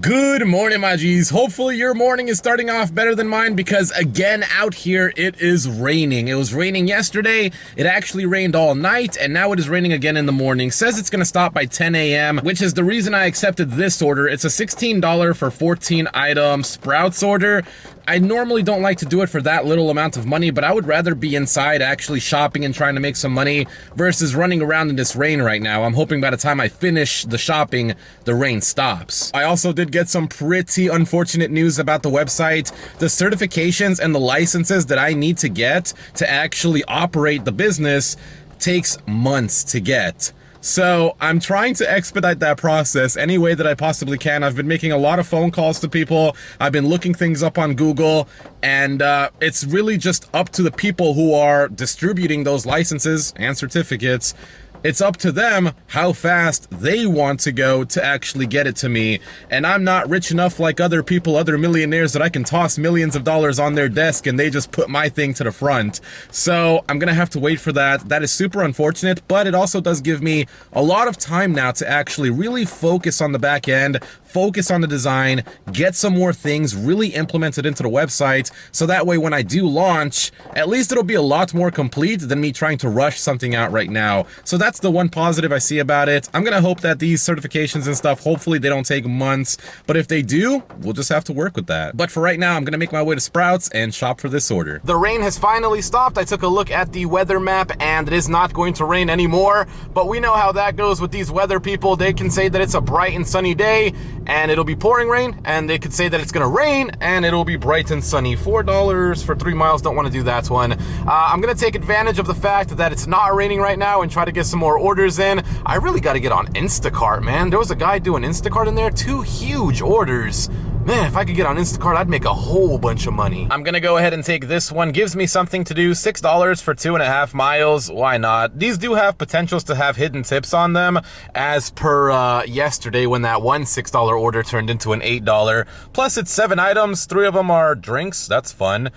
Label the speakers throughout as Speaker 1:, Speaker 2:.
Speaker 1: Good morning, my G's. Hopefully your morning is starting off better than mine because again out here it is raining. It was raining yesterday, it actually rained all night, and now it is raining again in the morning. Says it's gonna stop by 10 a.m., which is the reason I accepted this order. It's a $16 for 14 item Sprouts order. I normally don't like to do it for that little amount of money, but I would rather be inside actually shopping and trying to make some money versus running around in this rain right now. I'm hoping by the time I finish the shopping, the rain stops. I also did get some pretty unfortunate news about the website. The certifications and the licenses that I need to get to actually operate the business takes months to get. So I'm trying to expedite that process any way that I possibly can. I've been making a lot of phone calls to people. I've been looking things up on Google, and it's really just up to the people who are distributing those licenses and certificates. It's up to them how fast they want to go to actually get it to me. And I'm not rich enough like other people, other millionaires, that I can toss millions of dollars on their desk and they just put my thing to the front. So I'm gonna have to wait for that. That is super unfortunate, but it also does give me a lot of time now to actually really focus on the back end, focus on the design, get some more things really implemented into the website, so that way when I do launch, at least it'll be a lot more complete than me trying to rush something out right now. So that's the one positive I see about it. I'm gonna hope that these certifications and stuff, hopefully they don't take months, but if they do, we'll just have to work with that. But for right now, I'm gonna make my way to Sprouts and shop for this order. The rain has finally stopped. I took a look at the weather map and it is not going to rain anymore, but we know how that goes with these weather people. They can say that it's a bright and sunny day and it'll be pouring rain, and they could say that it's gonna rain and it'll be bright and sunny. $4 for 3 miles, don't wanna do that one. I'm gonna take advantage of the fact that it's not raining right now and try to get some more orders in. I really gotta get on Instacart, man. There was a guy doing Instacart in there, 2 huge orders. Man, if I could get on Instacart, I'd make a whole bunch of money. I'm gonna go ahead and take this one. Gives me something to do. $6 for 2.5 miles. Why not? These do have potentials to have hidden tips on them, as per yesterday when that one $6 order turned into an $8. Plus it's 7 items. 3 of them are drinks. That's fun.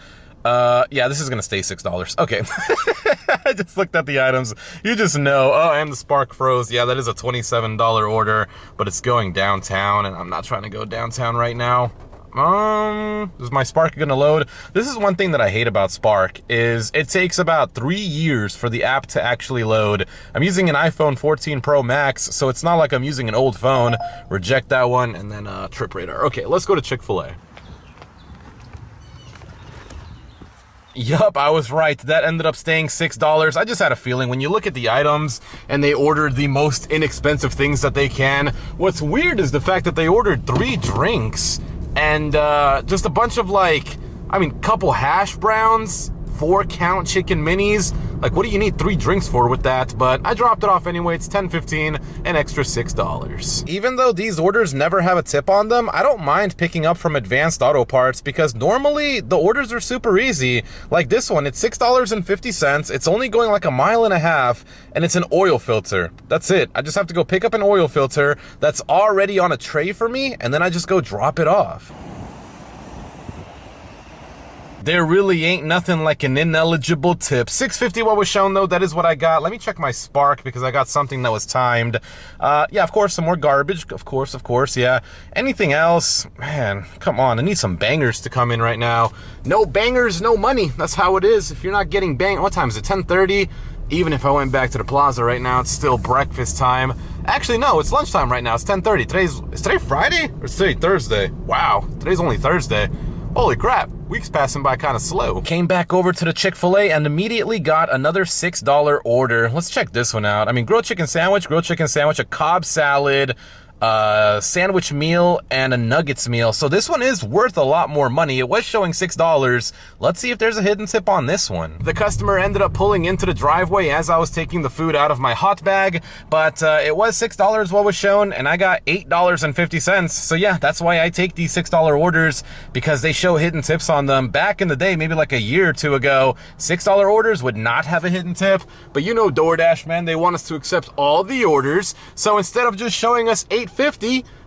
Speaker 1: Yeah, this is gonna stay $6. Okay. I just looked at the items. You just know. Oh, and the spark froze. Yeah, that is a $27 order, but it's going downtown, and I'm not trying to go downtown right now. Is my Spark gonna load? This is one thing that I hate about Spark, is it takes about 3 years for the app to actually load. I'm using an iPhone 14 Pro Max, so it's not like I'm using an old phone. Reject that one, and then trip radar. Okay, let's go to Chick-fil-A. Yup, I was right. That ended up staying $6. I just had a feeling when you look at the items and they ordered the most inexpensive things that they can. What's weird is the fact that they ordered 3 drinks and just a bunch of couple hash browns, 4-count chicken minis. Like, what do you need 3 drinks for with that? But I dropped it off anyway. It's $10.15, an extra $6. Even though these orders never have a tip on them, I don't mind picking up from Advanced Auto Parts because normally the orders are super easy. Like this one, it's $6.50. It's only going like 1.5 miles, and it's an oil filter. That's it. I just have to go pick up an oil filter that's already on a tray for me, and then I just go drop it off. There really ain't nothing like an ineligible tip. $6.50 what was shown though, that is what I got. Let me check my Spark because I got something that was timed. Yeah, of course, some more garbage. Of course, yeah. Anything else? Man, come on, I need some bangers to come in right now. No bangers, no money. That's how it is. If you're not getting what time is it, 10:30? Even if I went back to the plaza right now, it's still breakfast time. Actually, no, it's lunchtime right now. It's 10:30. Is today Friday? Or is today Thursday? Wow, today's only Thursday. Holy crap, week's passing by kind of slow. Came back over to the Chick-fil-A and immediately got another $6 order. Let's check this one out. I mean, grilled chicken sandwich, a Cobb salad, sandwich meal, and a nuggets meal. So this one is worth a lot more money. It was showing $6. Let's see if there's a hidden tip on this one. The customer ended up pulling into the driveway as I was taking the food out of my hot bag, but it was $6 what was shown, and I got $8.50. So yeah, that's why I take these $6 orders, because they show hidden tips on them. Back in the day, maybe like a year or 2 ago, $6 orders would not have a hidden tip, but you know DoorDash, man, they want us to accept all the orders. So instead of just showing us $8.50,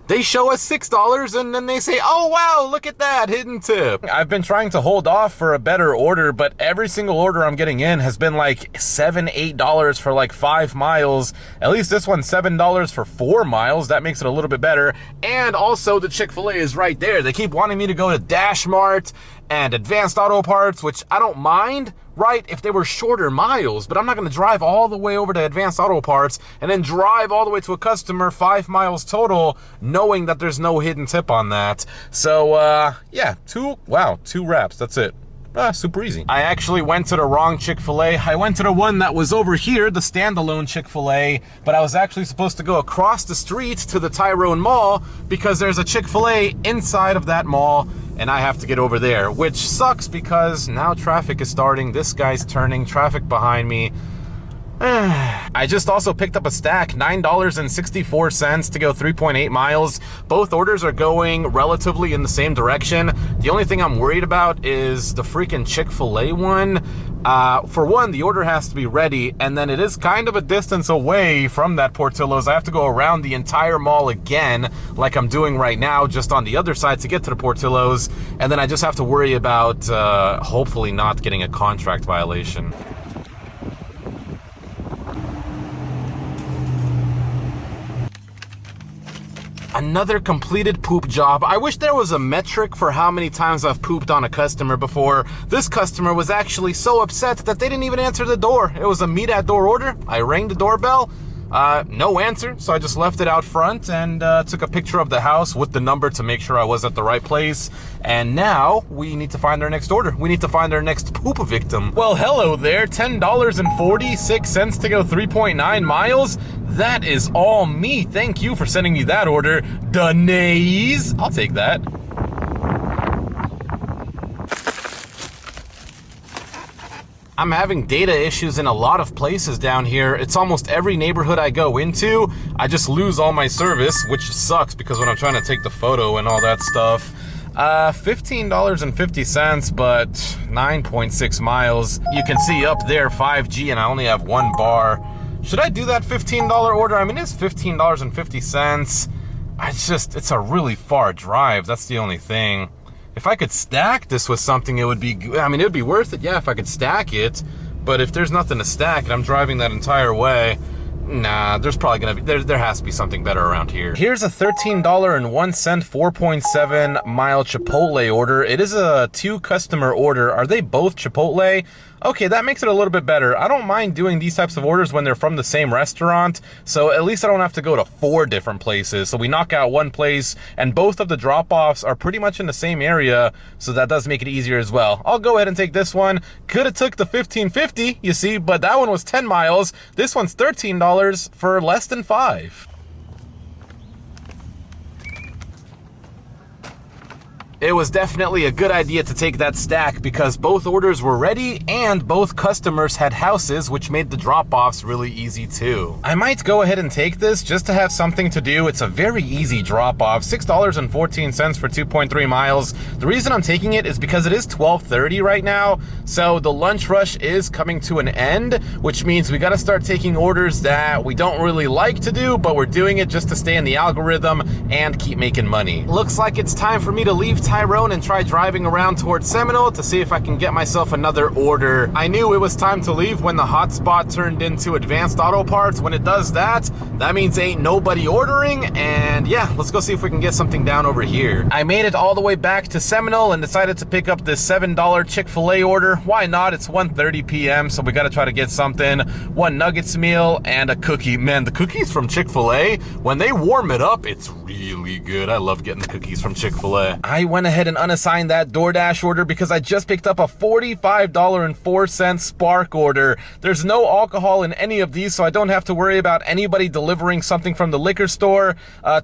Speaker 1: They show us $6 and then they say, oh wow, look at that, hidden tip. I've been trying to hold off for a better order, but every single order I'm getting in has been like $7, $8 for like 5 miles. At least this one's $7 for 4 miles. That makes it a little bit better. And also the Chick-fil-A is right there. They keep wanting me to go to Dash Mart and Advanced Auto Parts, which I don't mind, right, if they were shorter miles, but I'm not going to drive all the way over to Advanced Auto Parts and then drive all the way to a customer 5 miles total, knowing that there's no hidden tip on that. So, yeah, 2 reps, that's it. Super easy. I actually went to the wrong Chick-fil-A. I went to the one that was over here, the standalone Chick-fil-A, but I was actually supposed to go across the street to the Tyrone Mall because there's a Chick-fil-A inside of that mall, and I have to get over there, which sucks because now traffic is starting. This guy's turning, traffic behind me. I just also picked up a stack, $9.64 to go 3.8 miles. Both orders are going relatively in the same direction. The only thing I'm worried about is the freaking Chick-fil-A one. For one, the order has to be ready, and then it is kind of a distance away from that Portillo's. I have to go around the entire mall again, like I'm doing right now, just on the other side to get to the Portillo's, and then I just have to worry about hopefully not getting a contract violation. Another completed poop job. I wish there was a metric for how many times I've pooped on a customer before. This customer was actually so upset that they didn't even answer the door. It was a meet at door order. I rang the doorbell. No answer, so I just left it out front and took a picture of the house with the number to make sure I was at the right place. And now we need to find our next order. We need to find our next poop victim. Well, hello there, $10.46 to go 3.9 miles. That is all me. Thank you for sending me that order. Denise, I'll take that. I'm having data issues in a lot of places down here. It's almost every neighborhood I go into, I just lose all my service, which sucks because when I'm trying to take the photo and all that stuff. $15.50, but 9.6 miles. You can see up there 5G and I only have 1 bar. Should I do that $15 order? I mean, it's $15.50. It's a really far drive. That's the only thing. If I could stack this with something, it would be, I mean, it would be worth it, yeah, if I could stack it. But if there's nothing to stack and I'm driving that entire way, nah, there's probably gonna be, there has to be something better around here. Here's a $13.01 4.7 mile Chipotle order. It is a 2 customer order. Are they both Chipotle? Okay, that makes it a little bit better. I don't mind doing these types of orders when they're from the same restaurant, so at least I don't have to go to 4 different places. So we knock out one place, and both of the drop-offs are pretty much in the same area, so that does make it easier as well. I'll go ahead and take this one. Could have took the $15.50, you see, but that one was 10 miles. This one's $13 for less than 5. It was definitely a good idea to take that stack because both orders were ready and both customers had houses, which made the drop-offs really easy too. I might go ahead and take this just to have something to do. It's a very easy drop-off, $6.14 for 2.3 miles. The reason I'm taking it is because it is 12:30 right now, so the lunch rush is coming to an end, which means we gotta start taking orders that we don't really like to do, but we're doing it just to stay in the algorithm and keep making money. Looks like it's time for me to leave Tyrone and try driving around towards Seminole to see if I can get myself another order. I knew it was time to leave when the hotspot turned into Advanced Auto Parts. When it does that, that means ain't nobody ordering, and yeah, let's go see if we can get something down over here. I made it all the way back to Seminole and decided to pick up this $7 Chick-fil-A order. Why not? It's 1:30 p.m., so we gotta try to get something. 1 nuggets meal and a cookie. Man, the cookies from Chick-fil-A, when they warm it up, it's really good. I love getting the cookies from Chick-fil-A. I went ahead and unassigned that DoorDash order because I just picked up a $45.04 Spark order. There's no alcohol in any of these, so I don't have to worry about anybody delivering something from the liquor store.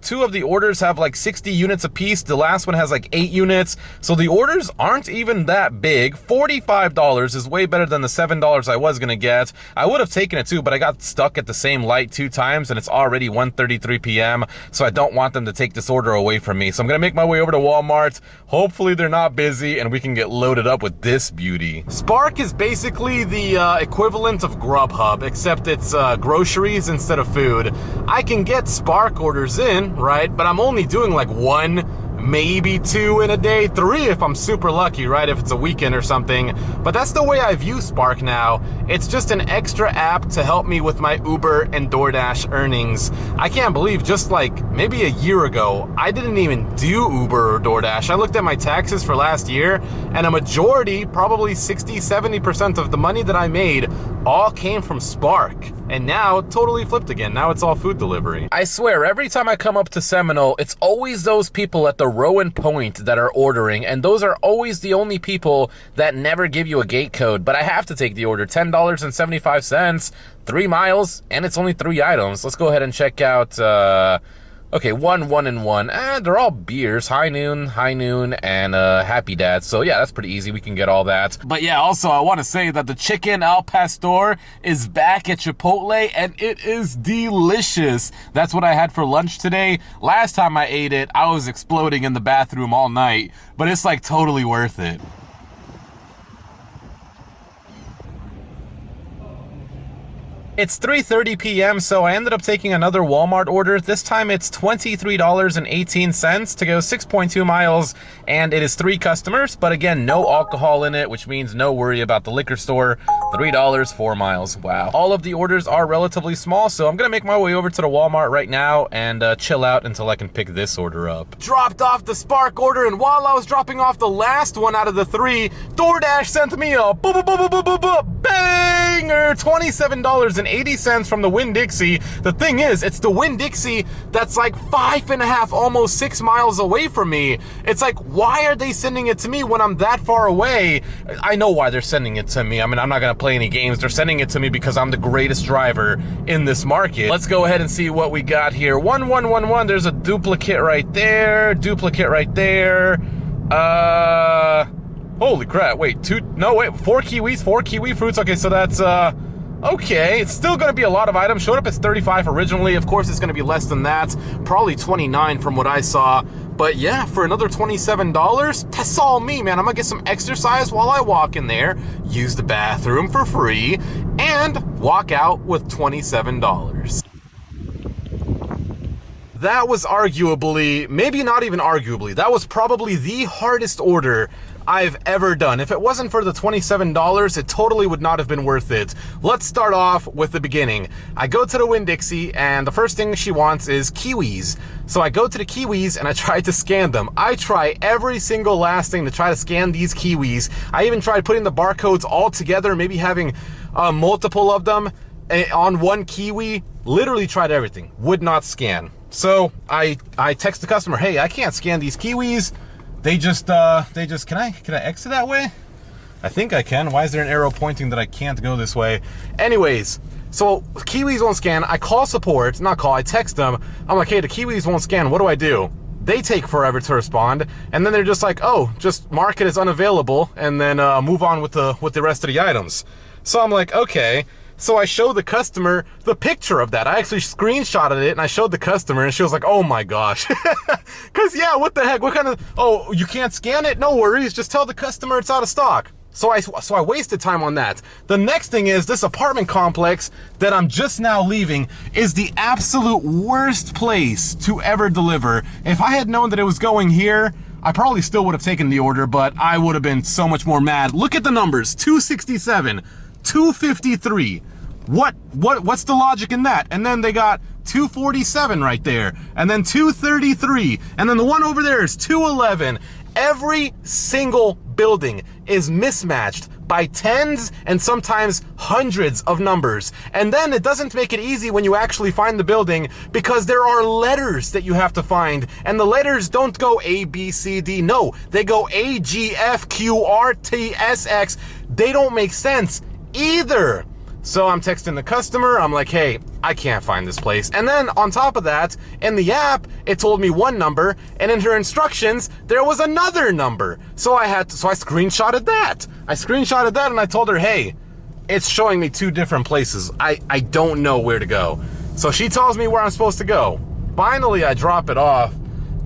Speaker 1: 2 of the orders have like 60 units apiece. The last one has like 8 units, so the orders aren't even that big. $45 is way better than the $7 I was gonna get. I would have taken it too, but I got stuck at the same light 2 times and it's already 1:33 p.m., so I don't want them to take this order away from me. So I'm gonna make my way over to Walmart, Hopefully they're not busy and we can get loaded up with this beauty. Spark is basically the equivalent of GrubHub, except it's groceries instead of food. I can get Spark orders in, right? But I'm only doing like 1, maybe 2 in a day, 3 if I'm super lucky, right? If it's a weekend or something. But that's the way I view Spark now. It's just an extra app to help me with my Uber and DoorDash earnings. I can't believe just like maybe a year ago, I didn't even do Uber or DoorDash. I looked at my taxes for last year and a majority, probably 60-70% of the money that I made all came from Spark. And now it totally flipped again. Now it's all food delivery. I swear, every time I come up to Seminole, it's always those people at the Rowan Point that are ordering, and those are always the only people that never give you a gate code. But I have to take the order, $10.75, 3 miles, and it's only 3 items. Let's go ahead and check out, okay, 1, 1, and 1. They're all beers, High Noon, and Happy Dad. So yeah, that's pretty easy. We can get all that. But yeah, also I want to say that the chicken al pastor is back at Chipotle, and it is delicious. That's what I had for lunch today. Last time I ate it, I was exploding in the bathroom all night, but it's like totally worth it. It's 3:30 p.m., so I ended up taking another Walmart order. This time it's $23.18 to go 6.2 miles, and it is 3 customers, but again, no alcohol in it, which means no worry about the liquor store. $3, 4 miles. Wow. All of the orders are relatively small, so I'm gonna make my way over to the Walmart right now and chill out until I can pick this order up. Dropped off the Spark order, and while I was dropping off the last one out of the 3, DoorDash sent me a banger, $27.80 from the Winn-Dixie. The thing is, it's the Winn-Dixie that's like 5.5, almost 6 miles away from me. It's like, why are they sending it to me when I'm that far away? I know why they're sending it to me. I mean, I'm not gonna play any games. They're sending it to me because I'm the greatest driver in this market. Let's go ahead and see what we got here. 1111, there's a duplicate right there. Duplicate right there. Holy crap, wait, 4 kiwis, 4 kiwi fruits. Okay, so that's, okay, it's still gonna be a lot of items. Showed up as 35 originally. Of course, it's gonna be less than that. Probably 29 from what I saw. But yeah, for another $27, that's all me, man. I'm gonna get some exercise while I walk in there, use the bathroom for free, and walk out with $27. That was arguably, maybe not even arguably, that was probably the hardest order I've ever done. If it wasn't for the $27, it totally would not have been worth it. Let's start off with the beginning. I go to the Winn-Dixie, and the first thing she wants is kiwis. So I go to the kiwis and I try to scan them. I try every single last thing to try to scan these kiwis. I even tried putting the barcodes all together, maybe having multiple of them on one kiwi. Literally tried everything. Would not scan. So I text the customer, hey, I can't scan these kiwis. They just, can I exit that way? I think I can. Why is there an arrow pointing that I can't go this way? Anyways, so kiwis won't scan. I call support, I text them. I'm like, hey, the kiwis won't scan. What do I do? They take forever to respond. And then they're just like, oh, just mark it as unavailable and then move on with the rest of the items. So I'm like, okay. So I showed the customer the picture of that. I actually screenshotted it and I showed the customer and she was like, oh my gosh. Cause yeah, what the heck? What kind of, oh, you can't scan it? No worries. Just tell the customer it's out of stock. So I wasted time on that. The next thing is this apartment complex that I'm just now leaving is the absolute worst place to ever deliver. If I had known that it was going here, I probably still would have taken the order, but I would have been so much more mad. Look at the numbers, 267, 253. What's the logic in that? And then they got 247 right there, and then 233, and then the one over there is 211. Every single building is mismatched by tens and sometimes hundreds of numbers. And then it doesn't make it easy when you actually find the building because there are letters that you have to find, and the letters don't go A, B, C, D. No, they go A, G, F, Q, R, T, S, X. They don't make sense either. So I'm texting the customer, I'm like, hey, I can't find this place. And then on top of that, in the app, it told me one number, and in her instructions, there was another number. So I screenshotted that. And I told her, hey, it's showing me 2 different places. I don't know where to go. So she tells me where I'm supposed to go. Finally, I drop it off,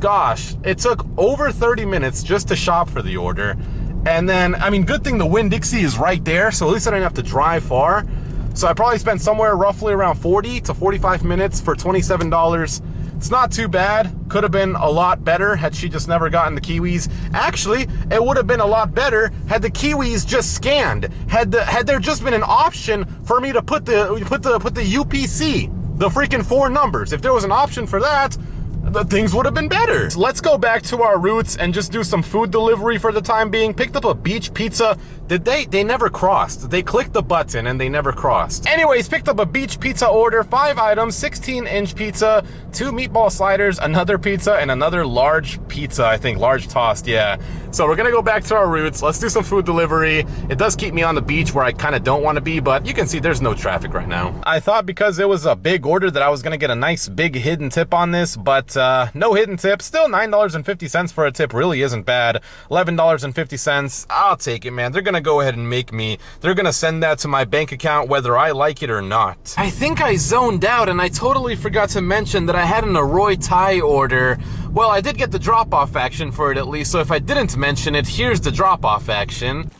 Speaker 1: gosh, it took over 30 minutes just to shop for the order. And then, I mean, good thing the Winn-Dixie is right there, so at least I didn't have to drive far. So I probably spent somewhere roughly around 40 to 45 minutes for $27. It's not too bad. Could have been a lot better had she just never gotten the Kiwis. Actually, it would have been a lot better had the Kiwis just scanned. Had there just been an option for me to put the UPC, the freaking 4 numbers. If there was an option for that, the things would have been better. So let's go back to our roots and just do some food delivery for the time being. Picked up a beach pizza. They never crossed. They clicked the button and they never crossed. Anyways, picked up a beach pizza order, 5 items, 16-inch pizza, 2 meatball sliders, another pizza, and another large pizza, I think, large tossed, yeah. So we're gonna go back to our roots. Let's do some food delivery. It does keep me on the beach where I kind of don't want to be, but you can see there's no traffic right now. I thought because it was a big order that I was gonna get a nice big hidden tip on this, but no hidden tip. Still $9.50 for a tip really isn't bad. $11.50. I'll take it, man. They're gonna go ahead and make me. They're gonna send that to my bank account whether I like it or not. I think I zoned out and I totally forgot to mention that I had an Arroy Thai order. Well, I did get the drop-off action for it at least, so if I didn't mention it, here's the drop-off action.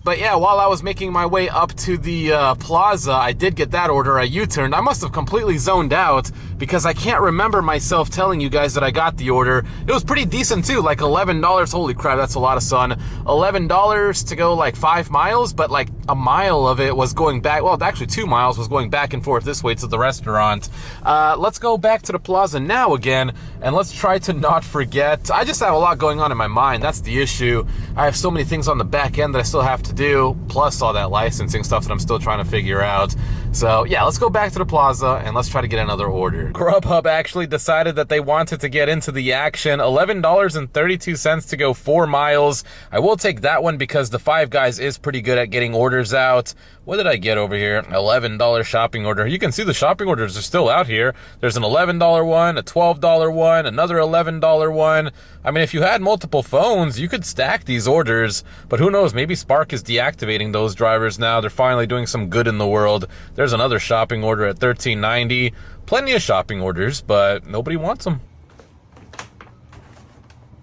Speaker 1: But yeah, while I was making my way up to the plaza, I did get that order. I U-turned. I must have completely zoned out because I can't remember myself telling you guys that I got the order. It was pretty decent too, like $11. Holy crap, that's a lot of sun. $11 to go like 5 miles, but like a mile of it was going back. Well, actually 2 miles was going back and forth this way to the restaurant. Let's go back to the plaza now again, and let's try to not forget. I just have a lot going on in my mind. That's the issue. I have so many things on the back end that I still have to do, plus all that licensing stuff that I'm still trying to figure out. So yeah, let's go back to the plaza and let's try to get another order. GrubHub actually decided that they wanted to get into the action. $11.32 to go 4 miles. I will take that one because the Five Guys is pretty good at getting orders out. What did I get over here? $11 shopping order. You can see the shopping orders are still out here. There's an $11 one, a $12 one, another $11 one. I mean, if you had multiple phones, you could stack these orders, but who knows, maybe Spark is deactivating those drivers now. They're finally doing some good in the world. There's another shopping order at $13.90. Plenty of shopping orders, but nobody wants them.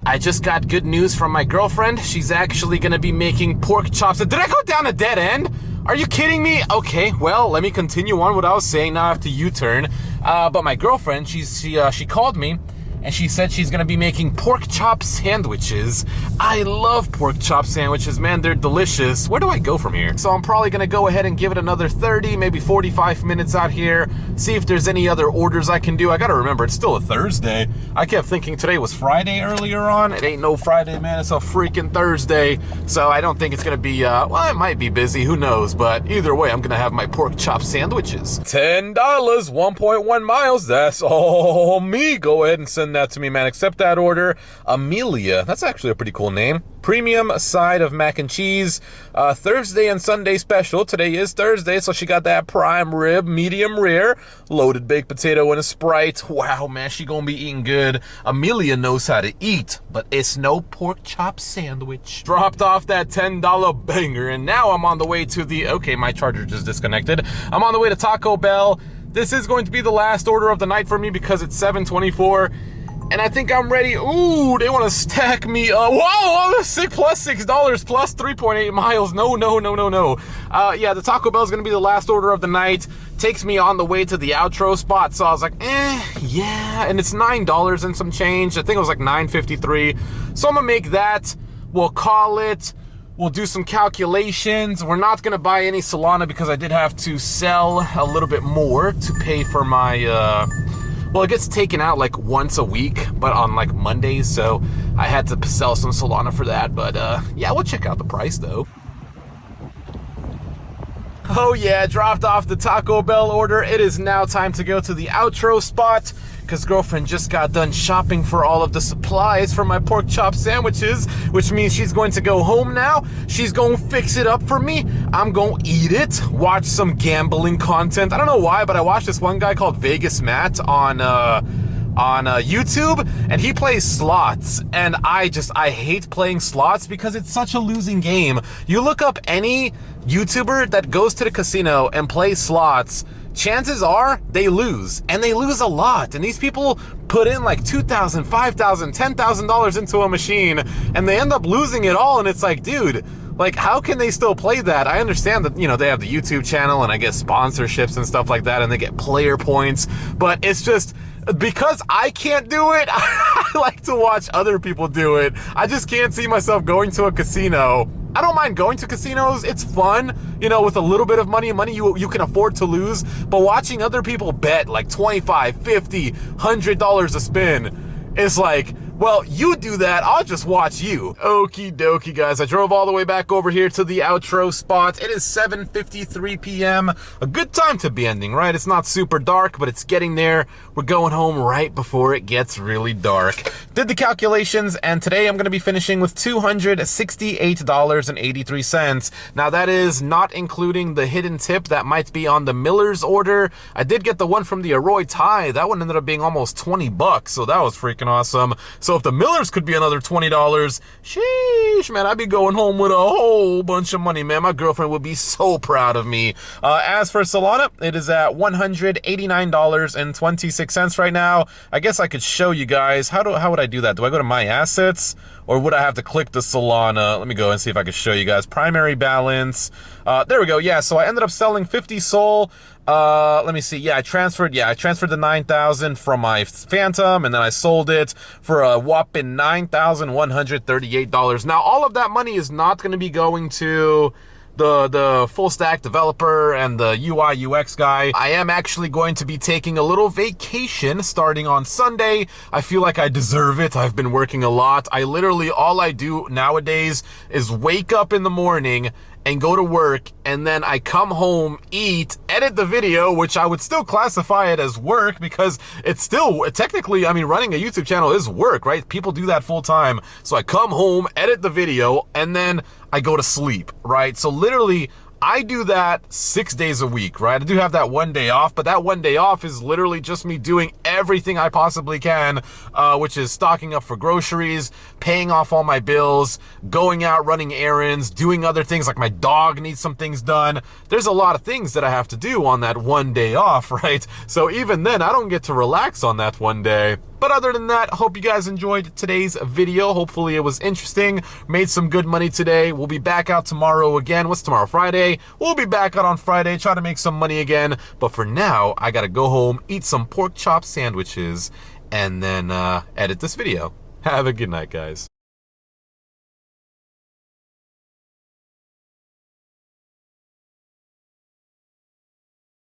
Speaker 1: I just got good news from my girlfriend. She's actually gonna be making pork chops. Did I go down a dead end? Are you kidding me? Okay, well, let me continue on what I was saying. Now I have to U-turn. But my girlfriend, she called me and she said she's gonna be making pork chop sandwiches. I love pork chop sandwiches, man, they're delicious. Where do I go from here? So I'm probably gonna go ahead and give it another 30, maybe 45 minutes out here, see if there's any other orders I can do. I gotta remember, it's still a Thursday. I kept thinking today was Friday earlier on. It ain't no Friday, man, it's a freaking Thursday. So I don't think it's gonna be, well, it might be busy, who knows, but either way, I'm gonna have my pork chop sandwiches. $10, 1.1 miles, that's all me. Go ahead and send that to me, man. Accept that order. Amelia, that's actually a pretty cool name. Premium side of mac and cheese. Thursday and Sunday special. Today is Thursday, so she got that prime rib, medium rare, loaded baked potato and a Sprite. Wow, man, she gonna be eating good. Amelia knows how to eat, but it's no pork chop sandwich. Dropped off that $10 banger, and now I'm on the way to the, okay, my charger just disconnected. I'm on the way to Taco Bell. This is going to be the last order of the night for me because it's 7:24. And I think I'm ready. Ooh, they want to stack me. Whoa, plus $6 plus 3.8 miles. No. Yeah, the Taco Bell is going to be the last order of the night. Takes me on the way to the outro spot. So I was like, yeah. And it's $9 and some change. I think it was like $9.53. So I'm going to make that. We'll call it. We'll do some calculations. We're not going to buy any Solana because I did have to sell a little bit more to pay for my... Well, it gets taken out like once a week, but on like Mondays, so I had to sell some Solana for that. But yeah, we'll check out the price though. Oh yeah, dropped off the Taco Bell order. It is now time to go to the outro spot because girlfriend just got done shopping for all of the supplies for my pork chop sandwiches, which means she's going to go home now. She's going to fix it up for me. I'm going to eat it, watch some gambling content. I don't know why, but I watched this one guy called Vegas Matt on YouTube, and he plays slots, and I hate playing slots because it's such a losing game. You look up any YouTuber that goes to the casino and plays slots, chances are they lose, and they lose a lot. And these people put in like $2,000, $5,000, $10,000 into a machine, and they end up losing it all. And it's like, dude, like, how can they still play that? I understand that, you know, they have the YouTube channel and I guess sponsorships and stuff like that, and they get player points, but it's just, because I can't do it, I like to watch other people do it. I just can't see myself going to a casino. I don't mind going to casinos, it's fun, you know, with a little bit of money you can afford to lose, but watching other people bet like $25, $50, $100 a spin, it's like, well, you do that, I'll just watch you. Okie dokie, guys. I drove all the way back over here to the outro spot. It is 7:53 p.m. A good time to be ending, right? It's not super dark, but it's getting there. We're going home right before it gets really dark. Did the calculations, and today I'm going to be finishing with $268.83. Now, that is not including the hidden tip that might be on the Miller's order. I did get the one from the Arroy Thai. That one ended up being almost 20 bucks, so that was freaking awesome. So if the Millers could be another $20, sheesh, man, I'd be going home with a whole bunch of money, man. My girlfriend would be so proud of me. As for Solana, it is at $189.26 right now. I guess I could show you guys. How would I do that? Do I go to My Assets, or would I have to click the Solana? Let me go and see if I can show you guys. Primary balance. There we go. Yeah, so I ended up selling 50 Sol. Let me see. Yeah, I transferred the 9,000 from my Phantom, and then I sold it for a whopping $9,138. Now, all of that money is not going to be going to the full stack developer and the UI UX guy. I am actually going to be taking a little vacation starting on Sunday. I feel like I deserve it. I've been working a lot. All I do nowadays is wake up in the morning and go to work, and then I come home, eat, edit the video, which I would still classify it as work because it's still, technically, I mean, running a YouTube channel is work, right? People do that full time. So I come home, edit the video, and then I go to sleep, right? So literally, I do that 6 days a week, right? I do have that one day off, but that one day off is literally just me doing everything I possibly can, which is stocking up for groceries, paying off all my bills, going out, running errands, doing other things, like my dog needs some things done. There's a lot of things that I have to do on that one day off, right? So even then, I don't get to relax on that one day. But other than that, hope you guys enjoyed today's video. Hopefully it was interesting. Made some good money today. We'll be back out tomorrow again. What's tomorrow? Friday? We'll be back out on Friday, try to make some money again. But for now, I gotta go home, eat some pork chop sandwiches, and then edit this video. Have a good night, guys.